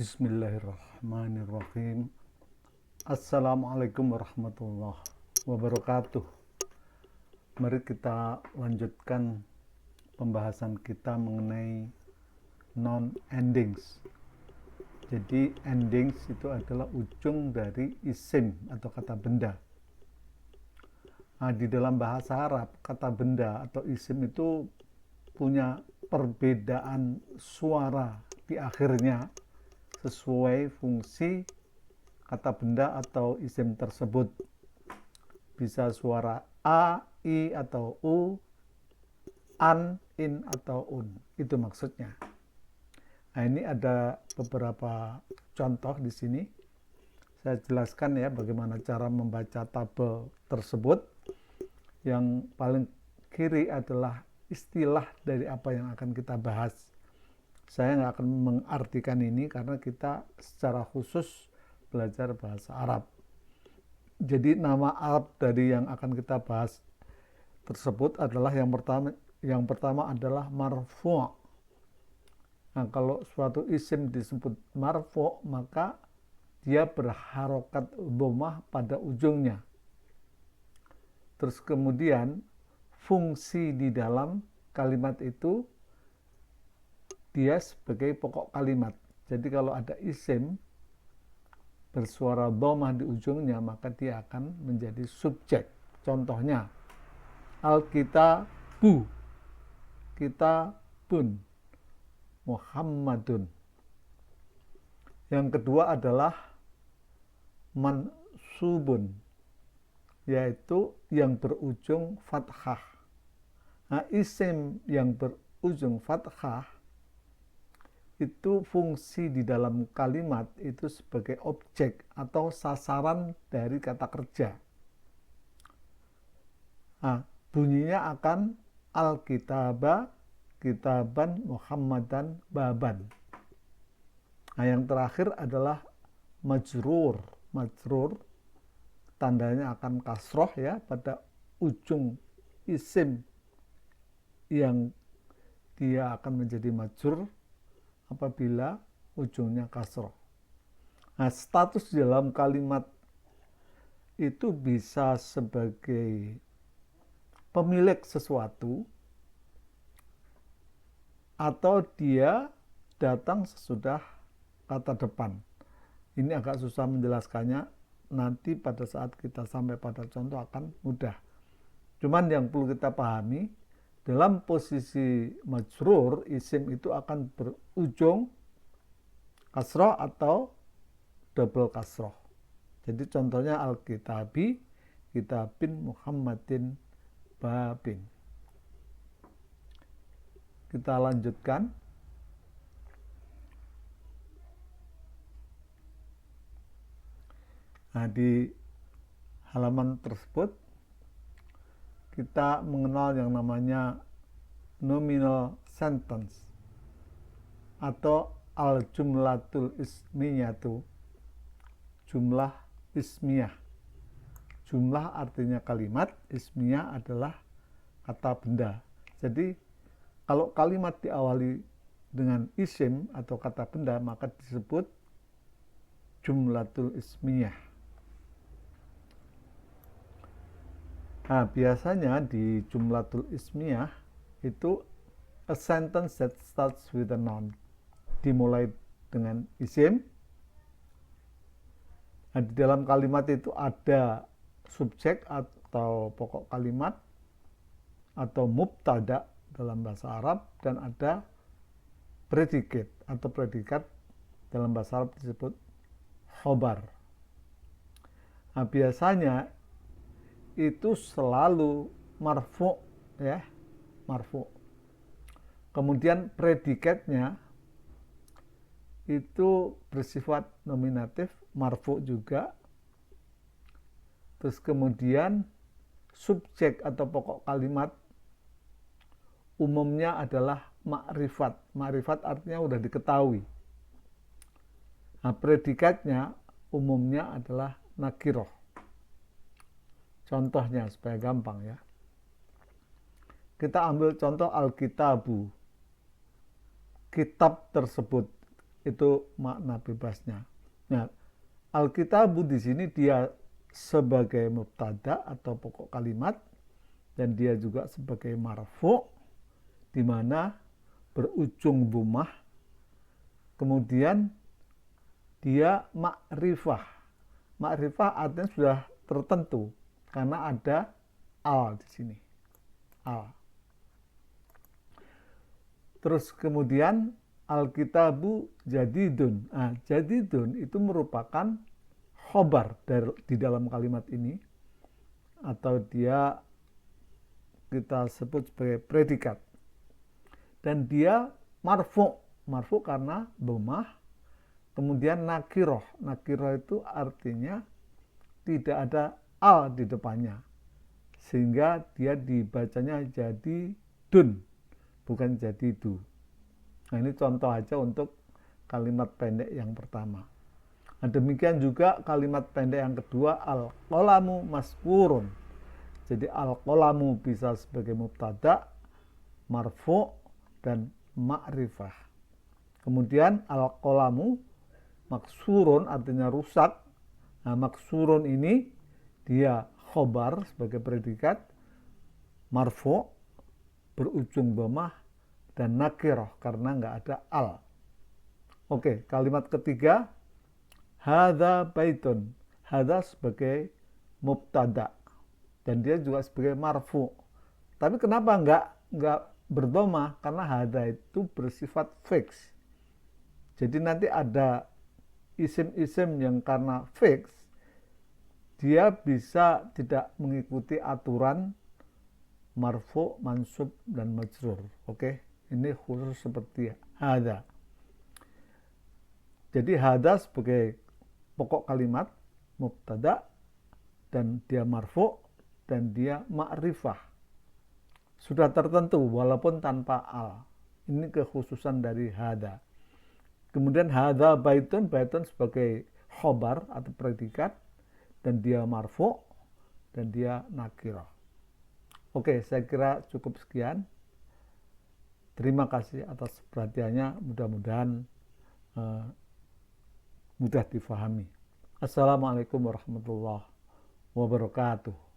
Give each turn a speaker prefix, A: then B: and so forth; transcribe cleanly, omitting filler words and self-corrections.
A: Bismillahirrahmanirrahim. Assalamualaikum warahmatullahi wabarakatuh. Mari kita lanjutkan pembahasan kita mengenai non-endings. Jadi endings itu adalah ujung dari isim atau kata benda. Nah, di dalam bahasa Arab, kata benda atau isim itu punya perbedaan suara di akhirnya sesuai fungsi kata benda atau isim tersebut. Bisa suara a, i atau u, an, in atau un. Itu maksudnya. Nah, ini ada beberapa contoh di sini. Saya jelaskan ya bagaimana cara membaca tabel tersebut. Yang paling kiri adalah istilah dari apa yang akan kita bahas. Saya nggak akan mengartikan ini karena kita secara khusus belajar bahasa Arab. Jadi nama Arab dari yang akan kita bahas tersebut adalah yang pertama adalah marfu'. Nah, kalau suatu isim disebut marfu', maka dia berharokat dhammah pada ujungnya. Terus kemudian fungsi di dalam kalimat itu dia sebagai pokok kalimat. Jadi kalau ada isim bersuara dhammah di ujungnya, maka dia akan menjadi subjek. Contohnya, Alkitabu, kitabun, Muhammadun. Yang kedua adalah mansubun, yaitu yang berujung fathah. Nah, isim yang berujung fathah itu fungsi di dalam kalimat itu sebagai objek atau sasaran dari kata kerja. Nah, bunyinya akan al-kitaba, kitaban, muhammadan, baban. Nah, yang terakhir adalah majrur. Majrur tandanya akan kasroh ya pada ujung isim yang dia akan menjadi majrur apabila ujungnya kasroh. Nah, status dalam kalimat itu bisa sebagai pemilik sesuatu atau dia datang sesudah kata depan. Ini agak susah menjelaskannya, nanti pada saat kita sampai pada contoh akan mudah. Cuman yang perlu kita pahami, dalam posisi majrur, isim itu akan berujung kasroh atau double kasroh. Jadi contohnya al-kitabi, kitabin, muhammadin, babin. Kita lanjutkan. Nah, di halaman tersebut kita mengenal yang namanya nominal sentence atau al-jumlatul ismiyatu, jumlah ismiyah. Jumlah artinya kalimat, ismiyah adalah kata benda. Jadi kalau kalimat diawali dengan isim atau kata benda, maka disebut jumlatul ismiyah. Nah, biasanya di jumlatul ismiyah itu a sentence that starts with a noun, dimulai dengan isim. Nah, di dalam kalimat itu ada subjek atau pokok kalimat atau mubtada dalam bahasa Arab, dan ada predikat atau predikat dalam bahasa Arab disebut khobar. Nah, biasanya itu selalu marfu ya, marfu. Kemudian predikatnya itu bersifat nominatif, marfu juga. Terus kemudian subjek atau pokok kalimat umumnya adalah makrifat. Makrifat artinya udah diketahui. Nah, predikatnya umumnya adalah nakiroh. Contohnya supaya gampang ya. Kita ambil contoh Alkitabu. Kitab tersebut. Itu makna bebasnya. Nah, Alkitabu di sini dia sebagai mubtada atau pokok kalimat, dan dia juga sebagai marfu, di mana berujung dhammah. Kemudian dia ma'rifah. Ma'rifah artinya sudah tertentu karena ada al di sini. Al. Terus kemudian Alkitabu jadidun. Nah, jadidun itu merupakan khobar di dalam kalimat ini, atau dia kita sebut sebagai predikat. Dan dia marfu. Marfu karena dhammah. Kemudian nakiroh. Nakiroh itu artinya tidak ada al di depannya, sehingga dia dibacanya jadi dun, bukan jadi du. Nah, ini contoh aja untuk kalimat pendek yang pertama. Nah, demikian juga kalimat pendek yang kedua, al-qalamu maskurun. Jadi al-qalamu bisa sebagai mubtada, marfu, dan ma'rifah. Kemudian al-qalamu maksurun artinya rusak. Nah, maksurun ini dia khobar sebagai predikat, marfu, berujung dhammah, dan nakiroh karena nggak ada al. Oke, kalimat ketiga, hadza baitun. Hadza sebagai mubtada dan dia juga sebagai marfu. Tapi kenapa nggak berdomah? Karena hadza itu bersifat fix. Jadi nanti ada isim-isim yang karena fix, dia bisa tidak mengikuti aturan marfu, mansub, dan majrur. Oke, ini khusus seperti hadza. Jadi hadza sebagai pokok kalimat mubtada, dan dia marfu, dan dia ma'rifah. Sudah tertentu walaupun tanpa al. Ini kekhususan dari hadza. Kemudian hadza baitun, baitun sebagai khobar atau predikat, dan dia marfu, dan dia nakirah. Oke, saya kira cukup sekian. Terima kasih atas perhatiannya, mudah-mudahan mudah difahami. Assalamualaikum warahmatullahi wabarakatuh.